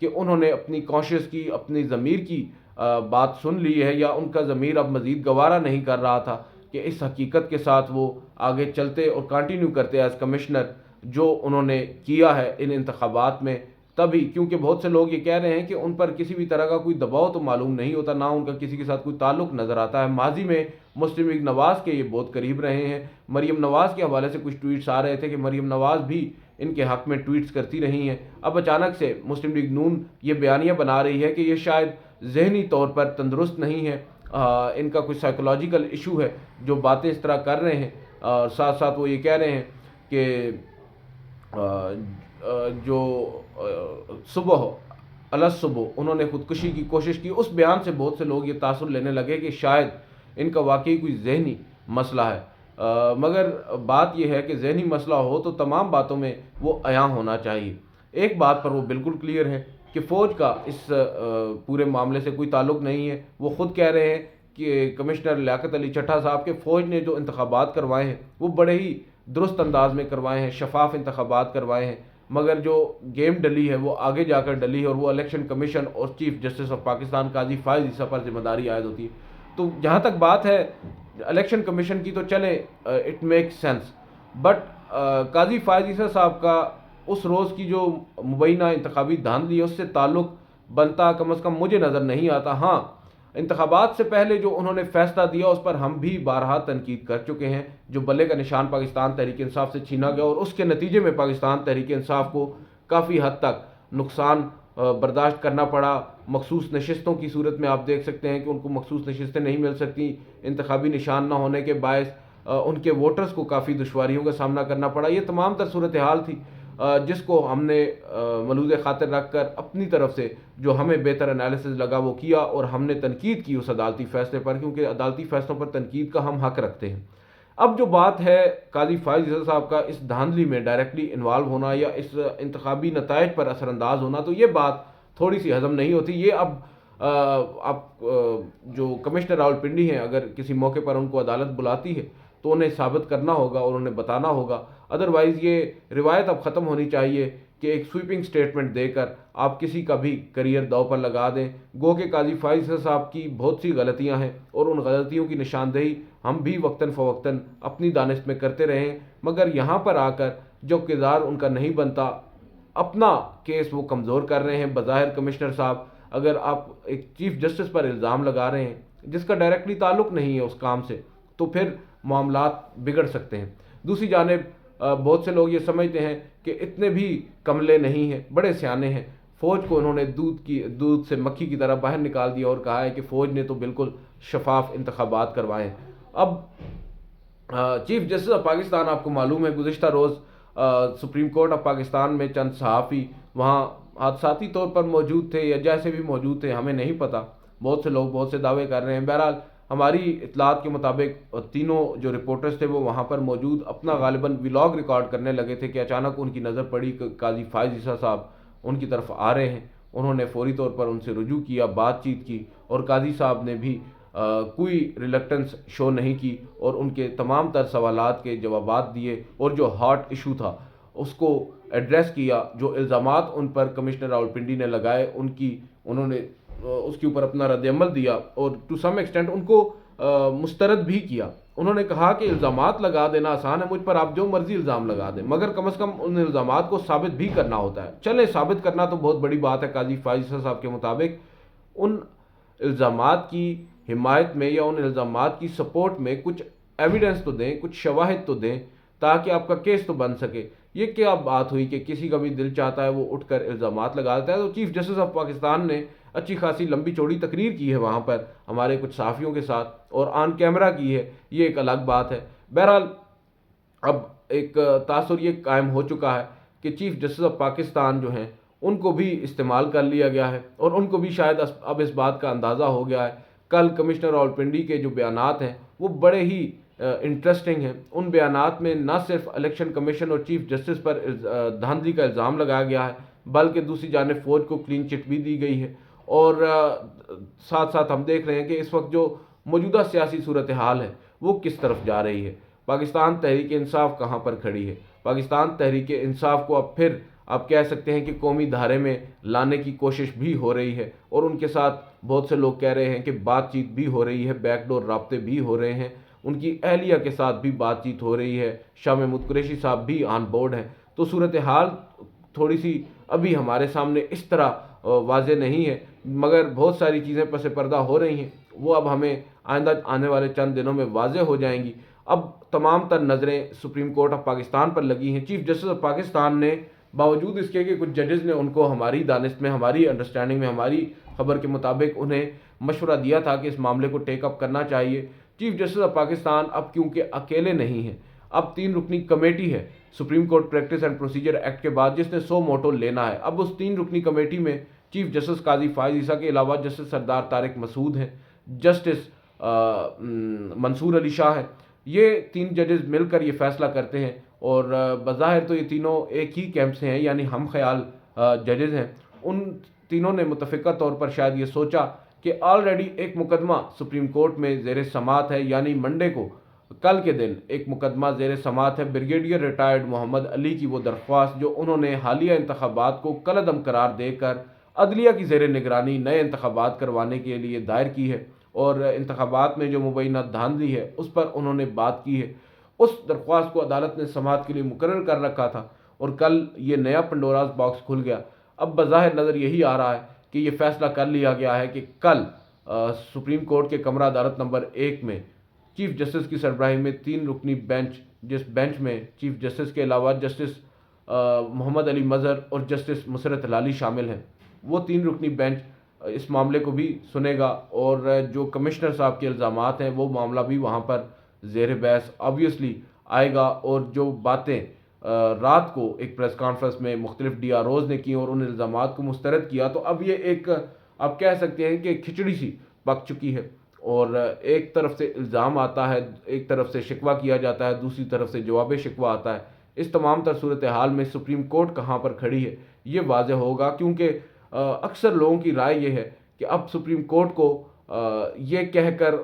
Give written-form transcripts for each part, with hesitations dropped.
کہ انہوں نے اپنی کانشیس کی، اپنی ضمیر کی بات سن لی ہے، یا ان کا ضمیر اب مزید گوارا نہیں کر رہا تھا کہ اس حقیقت کے ساتھ وہ آگے چلتے اور کنٹینیو کرتے ایز کمشنر جو انہوں نے کیا ہے ان انتخابات میں. تبھی کیونکہ بہت سے لوگ یہ کہہ رہے ہیں کہ ان پر کسی بھی طرح کا کوئی دباؤ تو معلوم نہیں ہوتا، نہ ان کا کسی کے ساتھ کوئی تعلق نظر آتا ہے. ماضی میں مسلم لیگ نواز کے یہ بہت قریب رہے ہیں. مریم نواز کے حوالے سے کچھ ٹویٹس آ رہے تھے کہ مریم نواز بھی ان کے حق میں ٹویٹس کرتی رہی ہیں. اب اچانک سے مسلم لیگ نون یہ بیانیہ بنا رہی ہے کہ یہ شاید ذہنی طور پر تندرست نہیں ہے، ان کا کوئی سائیکولوجیکل ایشو ہے جو باتیں اس طرح کر رہے ہیں. ساتھ ساتھ وہ یہ کہہ رہے ہیں کہ جو صبح انہوں نے خودکشی کی کوشش کی. اس بیان سے بہت سے لوگ یہ تاثر لینے لگے کہ شاید ان کا واقعی کوئی ذہنی مسئلہ ہے. مگر بات یہ ہے کہ ذہنی مسئلہ ہو تو تمام باتوں میں وہ عیاں ہونا چاہیے. ایک بات پر وہ بالکل کلیئر ہے کہ فوج کا اس پورے معاملے سے کوئی تعلق نہیں ہے. وہ خود کہہ رہے ہیں کہ کمشنر لیاقت علی چٹھا صاحب کے فوج نے جو انتخابات کروائے ہیں وہ بڑے ہی درست انداز میں کروائے ہیں، شفاف انتخابات کروائے ہیں. مگر جو گیم ڈلی ہے وہ آگے جا کر ڈلی ہے، اور وہ الیکشن کمیشن اور چیف جسٹس آف پاکستان قاضی فائز عیسیٰ پر ذمہ داری عائد ہوتی ہے. تو جہاں تک بات ہے الیکشن کمیشن کی تو چلے اٹ میک سینس، بٹ قاضی فائز عیسیٰ صاحب کا اس روز کی جو مبینہ انتخابی دھاندلی ہے اس سے تعلق بنتا کم از کم مجھے نظر نہیں آتا. ہاں، انتخابات سے پہلے جو انہوں نے فیصلہ دیا اس پر ہم بھی بارہا تنقید کر چکے ہیں. جو بلے کا نشان پاکستان تحریک انصاف سے چھینا گیا اور اس کے نتیجے میں پاکستان تحریک انصاف کو کافی حد تک نقصان برداشت کرنا پڑا. مخصوص نشستوں کی صورت میں آپ دیکھ سکتے ہیں کہ ان کو مخصوص نشستیں نہیں مل سکتی. انتخابی نشان نہ ہونے کے باعث ان کے ووٹرز کو کافی دشواریوں کا سامنا کرنا پڑا. یہ تمام تر صورتحال تھی جس کو ہم نے ملوذ خاطر رکھ کر اپنی طرف سے جو ہمیں بہتر انالیسز لگا وہ کیا، اور ہم نے تنقید کی اس عدالتی فیصلے پر، کیونکہ عدالتی فیصلوں پر تنقید کا ہم حق رکھتے ہیں. اب جو بات ہے قاضی فائز عیسیٰ صاحب کا اس دھاندلی میں ڈائریکٹلی انوالو ہونا یا اس انتخابی نتائج پر اثر انداز ہونا، تو یہ بات تھوڑی سی ہضم نہیں ہوتی. یہ اب جو کمشنر راولپنڈی ہیں اگر کسی موقع پر ان کو عدالت بلاتی ہے تو انہیں ثابت کرنا ہوگا اور انہیں بتانا ہوگا. ادروائز یہ روایت اب ختم ہونی چاہیے کہ ایک سویپنگ سٹیٹمنٹ دے کر آپ کسی کا بھی کریئر داؤ پر لگا دیں. گو کہ قاضی فائز صاحب کی بہت سی غلطیاں ہیں اور ان غلطیوں کی نشاندہی ہم بھی وقتاً فوقتاً اپنی دانست میں کرتے رہے ہیں، مگر یہاں پر آ کر جو کردار ان کا نہیں بنتا، اپنا کیس وہ کمزور کر رہے ہیں. بظاہر کمشنر صاحب اگر آپ ایک چیف جسٹس پر الزام لگا رہے ہیں جس کا ڈائریکٹلی تعلق نہیں ہے اس کام سے، تو پھر معاملات بگڑ سکتے ہیں. دوسری جانب بہت سے لوگ یہ سمجھتے ہیں کہ اتنے بھی کملے نہیں ہیں، بڑے سیانے ہیں. فوج کو انہوں نے دودھ سے مکھی کی طرح باہر نکال دیا اور کہا ہے کہ فوج نے تو بالکل شفاف انتخابات کروائے ہیں. اب چیف جسٹس آف پاکستان آپ کو معلوم ہے گزشتہ روز سپریم کورٹ آف پاکستان میں چند صحافی وہاں حادثاتی طور پر موجود تھے یا جیسے بھی موجود تھے ہمیں نہیں پتہ. بہت سے لوگ بہت سے دعوے کر رہے ہیں. بہرحال ہماری اطلاعات کے مطابق تینوں جو رپورٹرز تھے وہ وہاں پر موجود اپنا غالباً ولاگ ریکارڈ کرنے لگے تھے کہ اچانک ان کی نظر پڑی کہ قاضی فائز عیسیٰ صاحب ان کی طرف آ رہے ہیں. انہوں نے فوری طور پر ان سے رجوع کیا، بات چیت کی، اور قاضی صاحب نے بھی کوئی ریلکٹنس شو نہیں کی اور ان کے تمام تر سوالات کے جوابات دیے اور جو ہاٹ ایشو تھا اس کو ایڈریس کیا. جو الزامات ان پر کمشنر راولپنڈی نے لگائے انہوں نے اس کے اوپر اپنا رد عمل دیا اور ٹو سم ایکسٹینٹ ان کو مسترد بھی کیا. انہوں نے کہا کہ الزامات لگا دینا آسان ہے، مجھ پر آپ جو مرضی الزام لگا دیں، مگر کم از کم ان الزامات کو ثابت بھی کرنا ہوتا ہے. چلیں ثابت کرنا تو بہت بڑی بات ہے. قاضی فائز صاحب کے مطابق ان الزامات کی حمایت میں یا ان الزامات کی سپورٹ میں کچھ ایویڈنس تو دیں، کچھ شواہد تو دیں تاکہ آپ کا کیس تو بن سکے. یہ کیا بات ہوئی کہ کسی کا بھی دل چاہتا ہے وہ اٹھ کر الزامات لگا دیتا ہے. تو چیف جسٹس آف پاکستان نے اچھی خاصی لمبی چوڑی تقریر کی ہے وہاں پر ہمارے کچھ صحافیوں کے ساتھ اور آن کیمرہ کی ہے، یہ ایک الگ بات ہے. بہرحال اب ایک تاثر یہ قائم ہو چکا ہے کہ چیف جسٹس آف پاکستان جو ہیں ان کو بھی استعمال کر لیا گیا ہے اور ان کو بھی شاید اب اس بات کا اندازہ ہو گیا ہے. کل کمشنر راولپنڈی کے جو بیانات ہیں وہ بڑے ہی انٹرسٹنگ ہیں. ان بیانات میں نہ صرف الیکشن کمیشن اور چیف جسٹس پر دھاندلی کا الزام لگایا گیا ہے بلکہ دوسری جانب فوج کو کلین چٹ بھی دی گئی ہے. اور ساتھ ساتھ ہم دیکھ رہے ہیں کہ اس وقت جو موجودہ سیاسی صورتحال ہے وہ کس طرف جا رہی ہے. پاکستان تحریک انصاف کہاں پر کھڑی ہے. پاکستان تحریک انصاف کو اب پھر آپ کہہ سکتے ہیں کہ قومی دھارے میں لانے کی کوشش بھی ہو رہی ہے، اور ان کے ساتھ بہت سے لوگ کہہ رہے ہیں کہ بات چیت بھی ہو رہی ہے، بیک ڈور رابطے بھی ہو رہے ہیں، ان کی اہلیہ کے ساتھ بھی بات چیت ہو رہی ہے، شاہ محمود قریشی صاحب بھی آن بورڈ ہیں۔ تو صورتحال تھوڑی سی ابھی ہمارے سامنے اس طرح واضح نہیں ہے، مگر بہت ساری چیزیں پس پردہ ہو رہی ہیں، وہ اب ہمیں آئندہ آنے والے چند دنوں میں واضح ہو جائیں گی۔ اب تمام تر نظریں سپریم کورٹ آف پاکستان پر لگی ہیں۔ چیف جسٹس آف پاکستان نے باوجود اس کے کہ کچھ ججز نے ان کو ہماری دانست میں، ہماری انڈرسٹینڈنگ میں، ہماری خبر کے مطابق انہیں مشورہ دیا تھا کہ اس معاملے کو ٹیک اپ کرنا چاہیے، چیف جسٹس آف پاکستان اب کیونکہ اکیلے نہیں ہیں، اب 3 رکنی کمیٹی ہے supreme court practice and procedure act کے بعد، جس نے 100 موٹو لینا ہے۔ اب اس 3 رکنی کمیٹی میں چیف جسٹس قاضی فائز عیسیٰ کے علاوہ جسٹس سردار طارق مسعود ہیں، جسٹس منصور علی شاہ ہیں۔ یہ 3 ججز مل کر یہ فیصلہ کرتے ہیں، اور بظاہر تو یہ تینوں ایک ہی کیمپ سے ہیں، یعنی ہم خیال ججز ہیں۔ ان تینوں نے متفقہ طور پر شاید یہ سوچا کہ آلریڈی ایک مقدمہ سپریم کورٹ میں زیر سماعت ہے، یعنی منڈے کو، کل کے دن ایک مقدمہ زیر سماعت ہے بریگیڈیئر ریٹائرڈ محمد علی کی، وہ درخواست جو انہوں نے حالیہ انتخابات کو کالعدم قرار دے کر عدلیہ کی زیر نگرانی نئے انتخابات کروانے کے لیے دائر کی ہے، اور انتخابات میں جو مبینہ دھاندلی ہے اس پر انہوں نے بات کی ہے۔ اس درخواست کو عدالت نے سماعت کے لیے مقرر کر رکھا تھا، اور کل یہ نیا پنڈوراز باکس کھل گیا۔ اب بظاہر نظر یہی آ رہا ہے کہ یہ فیصلہ کر لیا گیا ہے کہ کل سپریم کورٹ کے کمرہ عدالت نمبر 1 میں چیف جسٹس کی سربراہی میں 3 رکنی بینچ، جس بینچ میں چیف جسٹس کے علاوہ جسٹس محمد علی مظہر اور جسٹس مسرت ہلالی شامل ہیں، وہ 3 رکنی بینچ اس معاملے کو بھی سنے گا، اور جو کمشنر صاحب کے الزامات ہیں وہ معاملہ بھی وہاں پر زیر بحث آبویسلی آئے گا، اور جو باتیں رات کو ایک پریس کانفرنس میں مختلف ڈی آر اوز نے کی اور ان الزامات کو مسترد کیا، تو اب یہ ایک آپ کہہ سکتے ہیں کہ کھچڑی سی پک چکی ہے، اور ایک طرف سے الزام آتا ہے، ایک طرف سے شکوہ کیا جاتا ہے، دوسری طرف سے جواب شکوہ آتا ہے۔ اس تمام تر صورتحال میں سپریم کورٹ کہاں پر کھڑی ہے یہ واضح ہوگا، کیونکہ اکثر لوگوں کی رائے یہ ہے کہ اب سپریم کورٹ کو یہ کہہ کر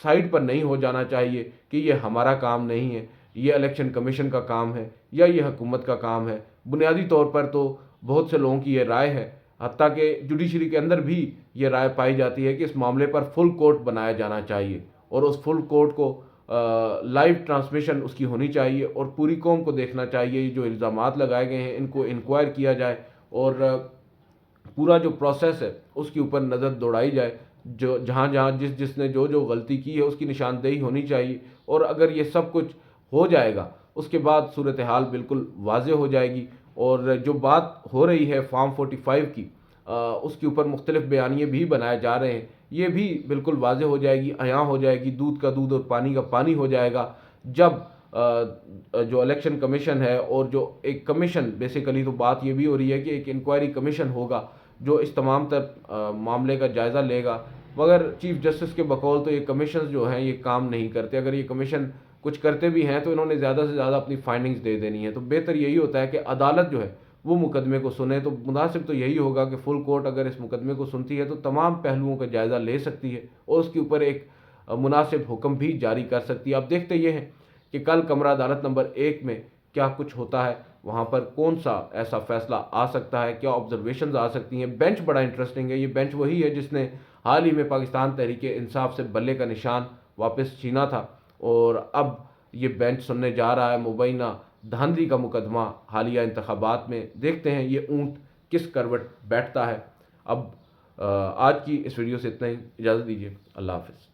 سائڈ پر نہیں ہو جانا چاہیے کہ یہ ہمارا کام نہیں ہے، یہ الیکشن کمیشن کا کام ہے یا یہ حکومت کا کام ہے۔ بنیادی طور پر تو بہت سے لوگوں کی یہ رائے ہے، حتیٰ کہ جوڈیشری کے اندر بھی یہ رائے پائی جاتی ہے کہ اس معاملے پر فل کورٹ بنایا جانا چاہیے، اور اس فل کورٹ کو لائیو ٹرانسمیشن اس کی ہونی چاہیے، اور پوری قوم کو دیکھنا چاہیے جو الزامات لگائے گئے ہیں ان کو انکوائر کیا جائے، اور پورا جو پروسیس ہے اس کے اوپر نظر دوڑائی جائے، جو جہاں جہاں جس نے جو غلطی کی ہے اس کی نشاندہی ہونی چاہیے، اور اگر یہ سب کچھ ہو جائے گا اس کے بعد صورتحال بالکل واضح ہو جائے گی، اور جو بات ہو رہی ہے فارم 45 کی، اس کے اوپر مختلف بیانیے بھی بنائے جا رہے ہیں، یہ بھی بالکل واضح ہو جائے گی، عیاں ہو جائے گی، دودھ کا دودھ اور پانی کا پانی ہو جائے گا، جب جو الیکشن کمیشن ہے اور جو ایک کمیشن، بیسیکلی تو بات یہ بھی ہو رہی ہے کہ ایک انکوائری کمیشن ہوگا جو اس تمام تر معاملے کا جائزہ لے گا، مگر چیف جسٹس کے بقول تو یہ کمیشنز جو ہیں یہ کام نہیں کرتے، اگر یہ کمیشن کچھ کرتے بھی ہیں تو انہوں نے زیادہ سے زیادہ اپنی فائنڈنگز دے دینی ہے۔ تو بہتر یہی ہوتا ہے کہ عدالت جو ہے وہ مقدمے کو سنے، تو مناسب تو یہی ہوگا کہ فل کورٹ اگر اس مقدمے کو سنتی ہے تو تمام پہلوؤں کا جائزہ لے سکتی ہے اور اس کے اوپر ایک مناسب حکم بھی جاری کر سکتی ہے۔ اب دیکھتے یہ ہیں کہ کل کمرہ عدالت نمبر 1 میں کیا کچھ ہوتا ہے، وہاں پر کون سا ایسا فیصلہ آ سکتا ہے، کیا آبزرویشنز آ سکتی ہیں۔ بینچ بڑا انٹرسٹنگ ہے، یہ بینچ وہی ہے جس نے حال ہی میں پاکستان تحریک انصاف سے بلے کا نشان واپس چھینا تھا، اور اب یہ بینچ سننے جا رہا ہے مبینہ دھاندلی کا مقدمہ حالیہ انتخابات میں۔ دیکھتے ہیں یہ اونٹ کس کروٹ بیٹھتا ہے۔ اب آج کی اس ویڈیو سے اتنا ہی، اجازت دیجیے، اللہ حافظ۔